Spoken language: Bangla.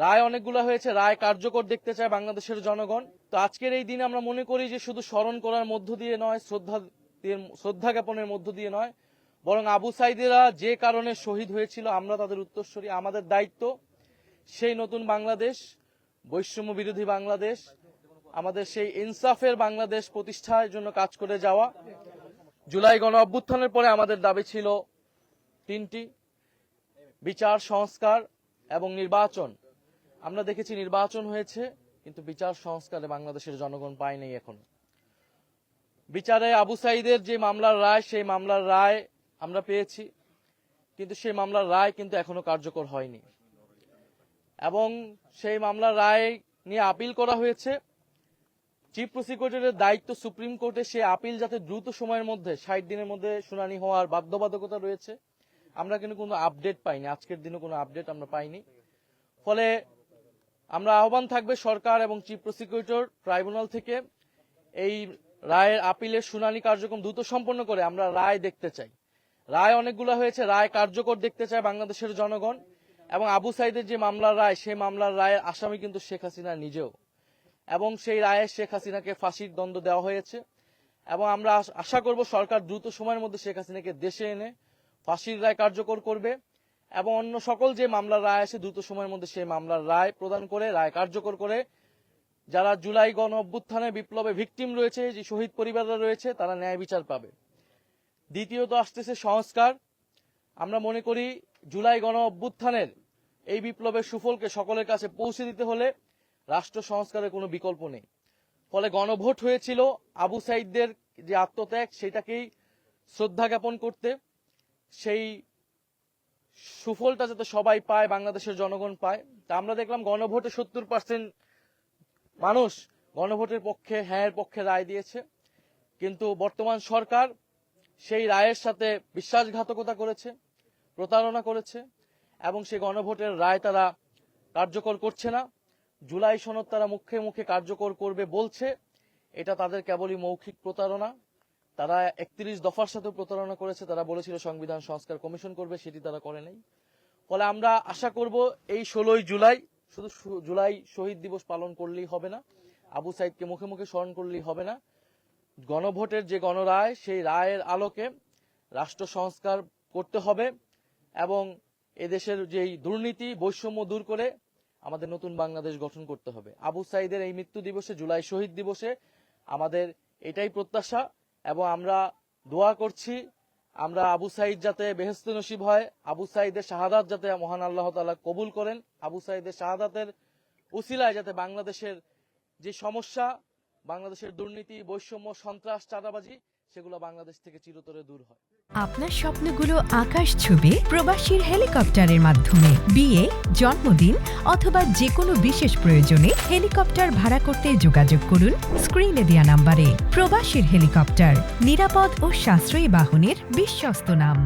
রায় অনেকগুলো হয়েছে, রায় কার্যকর দেখতে চায় বাংলাদেশের জনগণ। তো আজকের এই দিনে আমরা মনে করি যে শুধু স্মরণ করার মধ্য দিয়ে নয়, শ্রদ্ধা জ্ঞাপনের মধ্য দিয়ে নয়, বরং আবু সাঈদীরা যে কারণে শহীদ হয়েছিল আমরা তাদের উত্তরসূরি। আমাদের দায়িত্ব সেই নতুন বাংলাদেশ, বৈষম্য বিরোধী বাংলাদেশ, আমাদের সেই ইনসাফের বাংলাদেশ প্রতিষ্ঠার জন্য কাজ করে যাওয়া। জুলাই গণ অভ্যুত্থানের পরে আমাদের দাবি ছিল তিনটি: বিচার, সংস্কার এবং নির্বাচন। আমরা দেখেছি নির্বাচন হয়েছে, কিন্তু বিচার সংস্কারে বাংলাদেশের জনগণ পায় নাই। এখন বিচারে আবু সাঈদের যে মামলার রায়, সেই মামলার রায় আমরা পেয়েছি, কিন্তু সেই মামলার রায় কিন্তু এখনো কার্যকর হয়নি এবং সেই মামলার রায় নিয়ে আপিল করা হয়েছে। চিফ প্রসিকিউটরের দায়িত্ব সুপ্রিম কোর্টে সে আপিল যাতে দ্রুত সময়ের মধ্যে 60 দিনের মধ্যে শুনানি হওয়ার বাধ্যবাধকতা রয়েছে। আমরা কিন্তু কোনো আপডেট পাইনি, আজকের দিনে কোনো আপডেট আমরা পাইনি। ফলে আমরা আহ্বান থাকবে সরকার এবং চিফ প্রসিকিউটর ট্রাইব্যুনাল থেকে এই রায়ের আপিলের শুনানি কার্যক্রম দ্রুত সম্পন্ন করে আমরা রায় দেখতে চাই। রায় অনেকগুলো হয়েছে, রায় কার্যকর দেখতে চায় বাংলাদেশের জনগণ। এবং আবু সাঈদের যে মামলার রায়, সেই মামলার রায়ের আসামি কিন্তু শেখ হাসিনা নিজেও, এবং সেই রায়ে শেখ হাসিনাকে ফাঁসির দণ্ড দেওয়া হয়েছে। এবং আমরা আশা করব সরকার দ্রুত সময়ের মধ্যে শেখ হাসিনাকে দেশে এনে ফাঁসির রায় কার্যকর করবে এবং অন্য সকল যে মামলার রায় আসে দ্রুত সময়ের মধ্যে সেই মামলার রায় প্রদান করে, রায় কার্যকর করে যারা জুলাই গণ অভ্যুত্থানে বিপ্লবে ভিকটিম রয়েছে, যে শহীদ পরিবাররা রয়েছে, তারা ন্যায় বিচার পাবে। দ্বিতীয়ত আসতেছে সংস্কার। আমরা মনে করি জুলাই গণ অভ্যুত্থানের এই বিপ্লবের সুফলকে সকলের কাছে পৌঁছে দিতে হলে রাষ্ট্র সংস্কারের কোনো বিকল্প নেই। ফলে গণভোট হয়েছিল আবু সাঈদদের যে আত্মত্যাগ, সেটাকেই শ্রদ্ধা জ্ঞাপন করতে, সেই সুফলটা যাতে সবাই পায়, বাংলাদেশের জনগণ পায়। তা আমরা দেখলাম গণভোটে 70% মানুষ গণভোটের পক্ষে, হ্যাঁ পক্ষে রায় দিয়েছে, কিন্তু বর্তমান সরকার সেই রায়ের সাথে বিশ্বাসঘাতকতা করেছে, প্রতারণা করেছে এবং সেই গণভোটের রায় তারা কার্যকর করছে না। জুলাই সনদ তারা মুখে মুখে কার্যকর করবে বলছে, এটা তাদের কেবলই মৌখিক প্রতারণা। তারা 31 দফার সাথে প্রতারণা করেছে। তারা বলেছিল সংবিধান সংস্কার কমিশন করবে, সেটি তারা করে নাই। ফলে আমরা আশা করব এই 16 জুলাই শুধু জুলাই শহীদ দিবস পালন করলেই হবে না, আবু সাঈদকে মুখে মুখে স্মরণ করলেই হবে না। গণভোটের যে গণরায়, সেই রায়ের আলোকে রাষ্ট্র সংস্কার করতে হবে এবং এদেশের যেই দুর্নীতি, বৈষম্য দূর করে আমাদের নতুন বাংলাদেশ গঠন করতে হবে। আবু সাঈদের এই মৃত্যু দিবসে, জুলাই শহীদ দিবসে আমাদের এটাই প্রত্যাশা এবং আমরা দোয়া করছি আমরা আবু সাঈদ যাতে বেহেশতে নসিব হয়, আবু সাঈদের শাহাদাত যাতে মহান আল্লাহ তাআলা কবুল করেন, আবু সাঈদের শাহাদাতের উসিলায় যাতে বাংলাদেশের যে সমস্যা, বাংলাদেশের দুর্নীতি, বৈষম্য, সন্ত্রাস, চাঁদাবাজি, সেগুলো বাংলাদেশ থেকে চিরতরে দূর হয়। আপনার স্বপ্নগুলো আকাশ ছুবে প্রবাসীর হেলিকপ্টারের মাধ্যমে। বিয়ে, জন্মদিন অথবা যে কোনো বিশেষ প্রয়োজনে হেলিকপ্টার ভাড়া করতে যোগাযোগ করুন স্ক্রিনে দেয়া নাম্বারে। প্রবাসীর হেলিকপ্টার, নিরাপদ ও সাশ্রয়ী বাহনের বিশ্বস্ত নাম।